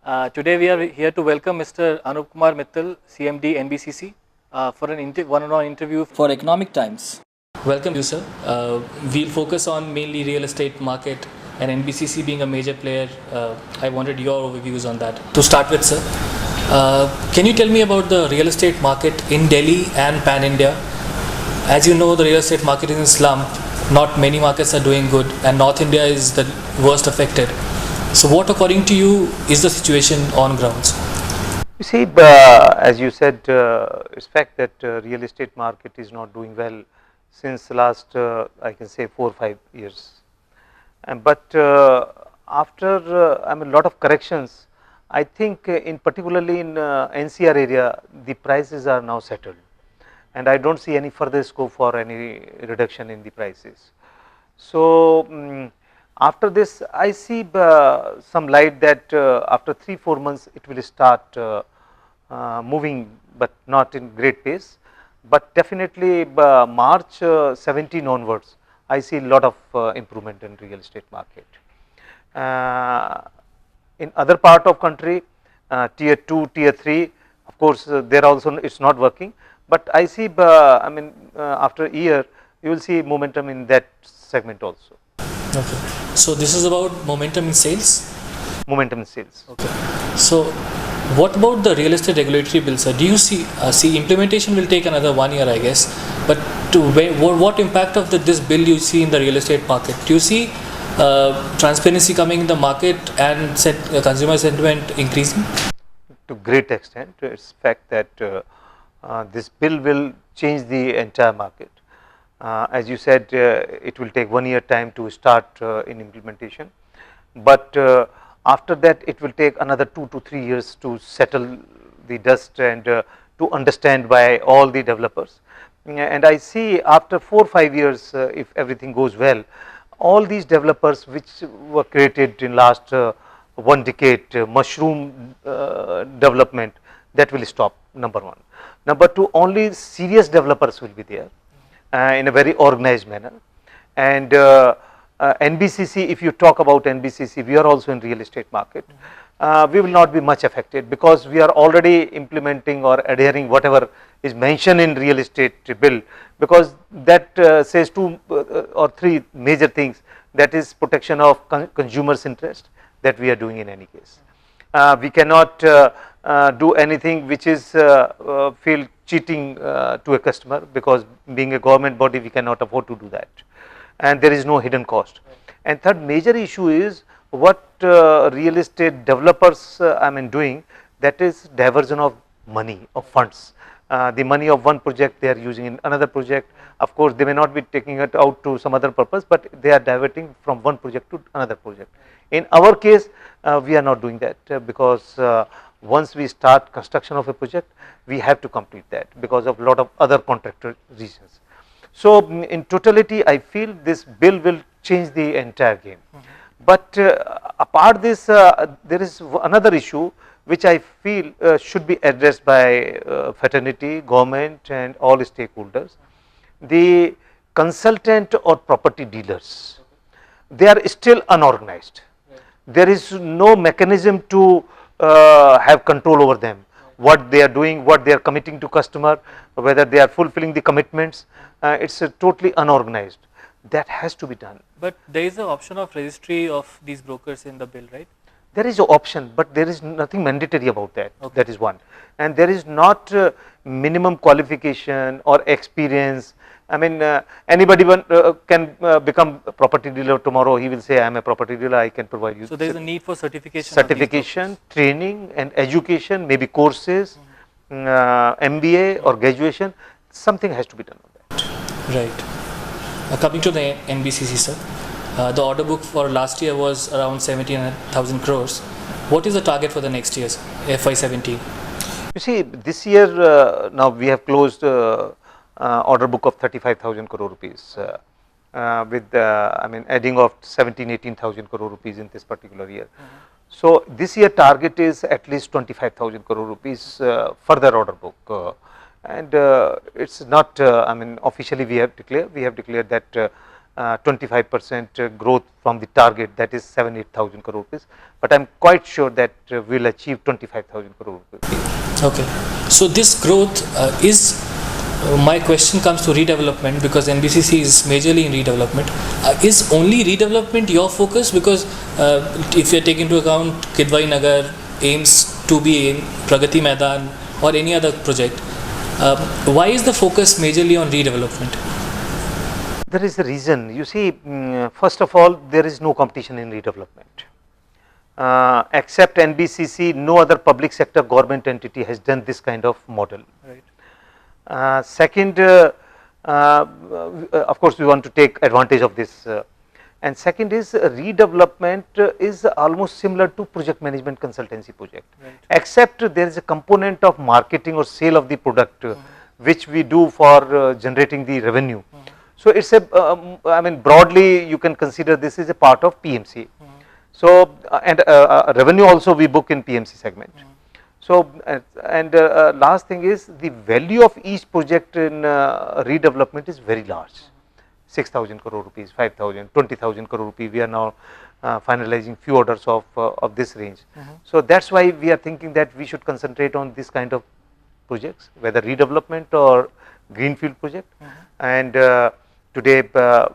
Today we are here to welcome Mr. Anup Kumar Mittal, CMD, NBCC, for an one-on-one interview for Economic Times. Welcome you, sir. We'll focus on mainly real estate market and NBCC being a major player. I wanted your overviews on that. To start with, sir, can you tell me about the real estate market in Delhi and Pan-India? As you know, the real estate market is in slump. Not many markets are doing good, and North India is the worst affected. So what, according to you, is the situation on grounds? You see, as you said, it's fact that real estate market is not doing well since last, I can say, 4 or 5 years. But after a lot of corrections, I think particularly in NCR area, the prices are now settled, and I don't see any further scope for any reduction in the prices. So after this, I see some light that after 3-4 months it will start moving, but not in great pace. But definitely March 17 onwards, I see a lot of improvement in real estate market. In other part of country, tier 2, tier 3, of course, there also it's not working. But I see, after a year, you will see momentum in that segment also. Okay. So this is about momentum in sales? Momentum in sales. Okay. So what about the real estate regulatory bill, sir? Do you see implementation will take another 1 year, I guess. But what impact of this bill you see in the real estate market? Do you see transparency coming in the market and consumer sentiment increasing? To great extent, it's fact that this bill will change the entire market. As you said, it will take 1 year time to start in implementation, but after that it will take another 2 to 3 years to settle the dust and to understand by all the developers. And I see after 4 or 5 years, if everything goes well, all these developers which were created in last 1 decade, mushroom development, that will stop, number 1. Number 2, only serious developers will be there in a very organized manner. And NBCC, if you talk about NBCC, we are also in real estate market. We will not be much affected because we are already implementing or adhering whatever is mentioned in real estate bill, because that says 2 or 3 major things. That is protection of consumers' interest, that we are doing in any case. We cannot do anything which is feel cheating to a customer, because being a government body we cannot afford to do that, and there is no hidden cost. And third major issue is what real estate developers doing, that is diversion of money, of funds. The money of one project they are using in another project. Of course, they may not be taking it out to some other purpose, but they are diverting from one project to another project. In our case, we are not doing that because once we start construction of a project, we have to complete that because of lot of other contractor reasons. So in totality, I feel this bill will change the entire game. But apart this, there is another issue which I feel should be addressed by fraternity, government and all stakeholders. The consultant or property dealers, they are still unorganized. There is no mechanism to have control over them, what they are doing, what they are committing to customer, whether they are fulfilling the commitments. It's totally unorganized. That has to be done. But there is an option of registry of these brokers in the bill, right? There is an option, but there is nothing mandatory about that. Okay. That is one. And there is not minimum qualification or experience. Anybody can become a property dealer tomorrow. He will say, I am a property dealer, I can provide you. So there is a need for certification. Certification, training and education, maybe courses, MBA or graduation, something has to be done on that. Right. Coming to the NBCC, sir, the order book for last year was around 17,000 crores. What is the target for the next year, FY17? You see, this year now we have closed order book of 35,000 crore rupees with adding of 17-18,000 crore rupees in this particular year. So this year target is at least 25,000 crore rupees further order book, and it's not officially we have declared that 25% growth from the target, that is 7,000-8,000 crore rupees, but I am quite sure that we will achieve 25,000 crore rupees. Okay, so this growth is, my question comes to redevelopment, because NBCC is majorly in redevelopment. Is only redevelopment your focus? Because if you take into account Kidwai Nagar, AIMS 2B, Pragati Maidan, or any other project, why is the focus majorly on redevelopment? There is a reason. You see, first of all, there is no competition in redevelopment. Except NBCC, no other public sector government entity has done this kind of model. Right. Second, of course, we want to take advantage of this. And second is redevelopment is almost similar to project management consultancy project, right, except there is a component of marketing or sale of the product, which we do for generating the revenue. So it's a, I mean, broadly you can consider this is a part of PMC. So and revenue also we book in PMC segment. So and last thing is the value of each project in redevelopment is very large. 6,000 crore rupees, 5,000, 20,000 crore rupees. We are now finalizing few orders of this range. So that's why we are thinking that we should concentrate on this kind of projects, whether redevelopment or greenfield project. And today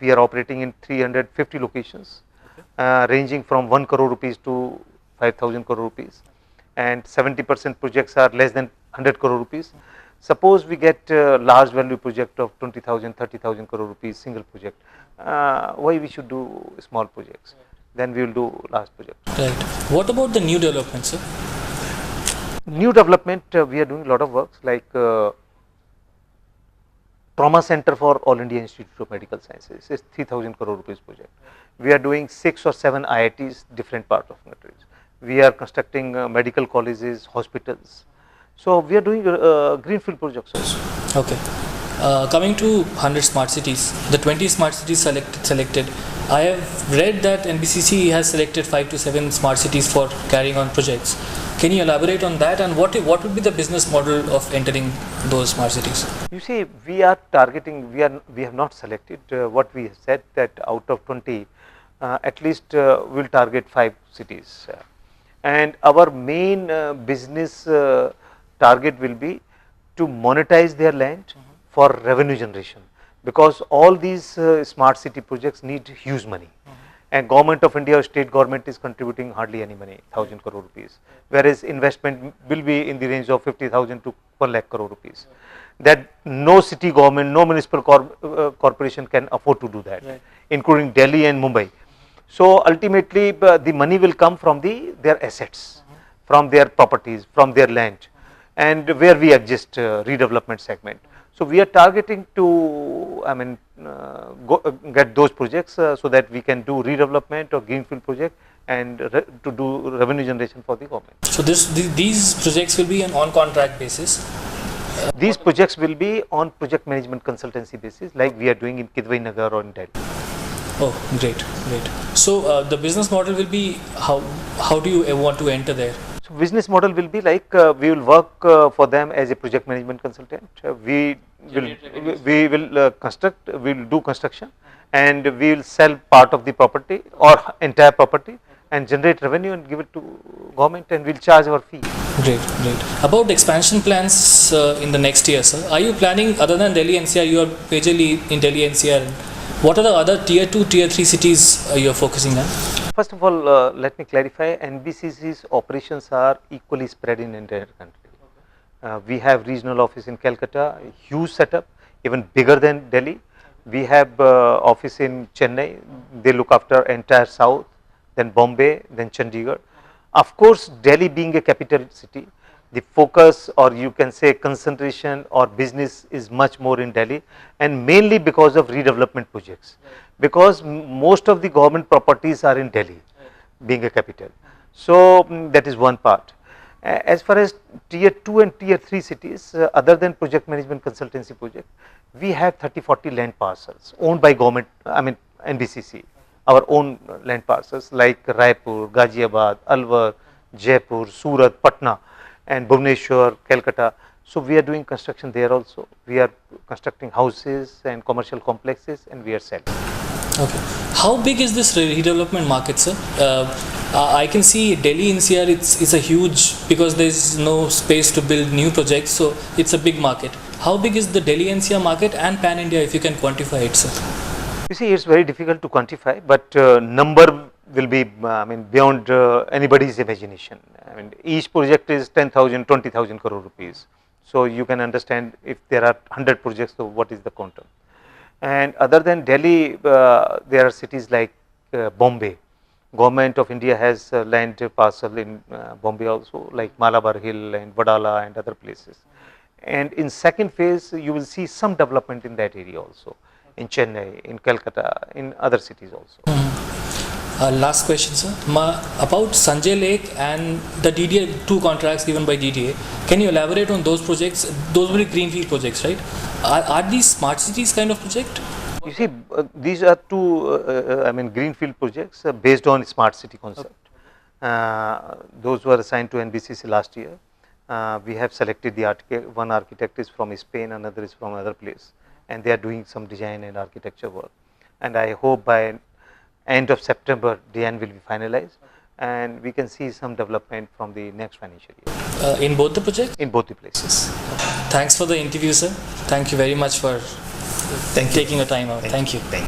we are operating in 350 locations, ranging from 1 crore rupees to 5,000 crore rupees, and 70% projects are less than 100 crore rupees. Suppose we get a large value project of 20,000, 30,000 crore rupees single project, why we should do small projects? Then we will do large projects. Right. What about the new development, sir? New development, we are doing a lot of works like Trauma Center for All India Institute of Medical Sciences is 3,000 crore rupees project. We are doing 6 or 7 IITs, different parts of countries. We are constructing medical colleges, hospitals. So we are doing greenfield projects also. Okay. Coming to 100 smart cities, the 20 smart cities selected. I have read that NBCC has selected 5 to 7 smart cities for carrying on projects. Can you elaborate on that, and what would be the business model of entering those smart cities? You see, we are targeting. We have not selected. What we said that out of 20, at least we will target 5 cities, and our main business target will be to monetize their land for revenue generation, because all these smart city projects need huge money, and government of India or state government is contributing hardly any money, 1,000 crore rupees, whereas investment will be in the range of 50,000 to 1 lakh crore rupees. That no city government, no municipal corporation can afford to do that, right, including Delhi and Mumbai. So ultimately the money will come from their assets, from their properties, from their land, and where we exist redevelopment segment. So we are targeting to, I mean, get those projects so that we can do redevelopment or greenfield project and to do revenue generation for the government. So these projects will be on contract basis? These projects will be on project management consultancy basis, like we are doing in Kidwai Nagar or in Delhi. Oh, great, great. So the business model will be, how do you want to enter there? So business model will be like we will work for them as a project management consultant. We will construct, we will do construction, and we will sell part of the property or entire property and generate revenue and give it to government, and we will charge our fee. Great, great. About expansion plans in the next year, sir, are you planning, other than Delhi NCR, you are majorly in Delhi NCR, what are the other tier 2, tier 3 cities you are focusing on? First of all, let me clarify, NBCC's operations are equally spread in the entire country. We have regional office in Calcutta, huge setup, even bigger than Delhi. We have office in Chennai, they look after entire south, then Bombay, then Chandigarh. Of course, Delhi being a capital city, the focus, or you can say concentration or business, is much more in Delhi, and mainly because of redevelopment projects, because most of the government properties are in Delhi, being a capital. So that is one part. As far as tier 2 and tier 3 cities, other than project management consultancy project, we have 30-40 land parcels owned by government, I mean NBCC, our own land parcels like Raipur, Ghaziabad, Alwar, Jaipur, Surat, Patna, and Bhubaneswar, Calcutta. So we are doing construction there also. We are constructing houses and commercial complexes, and we are selling. Okay. How big is this redevelopment market, sir? I can see Delhi NCR, it's a huge, because there's no space to build new projects, so it's a big market. How big is the Delhi NCR market and Pan India, if you can quantify it, sir? You see, it's very difficult to quantify, but number will be, beyond anybody's imagination. I mean, each project is 10,000, 20,000 crore rupees. So you can understand if there are 100 projects, so what is the quantum? And other than Delhi, there are cities like Bombay. Government of India has land parcel in Bombay also, like Malabar Hill and Vadala and other places. And in second phase, you will see some development in that area also, in Chennai, in Calcutta, in other cities also. Last question, sir. About Sanjay Lake and the DDA, 2 contracts given by DDA, can you elaborate on those projects? Those were greenfield projects, right? Are these smart cities kind of project? You see, these are 2 greenfield projects based on smart city concept. Those were assigned to NBCC last year. We have selected the architect. One architect is from Spain, another is from another place, and they are doing some design and architecture work. And I hope by end of September, design will be finalized, and we can see some development from the next financial year. In both the projects? In both the places. Thanks for the interview, sir. Thank you very much for taking your time out. Thank you.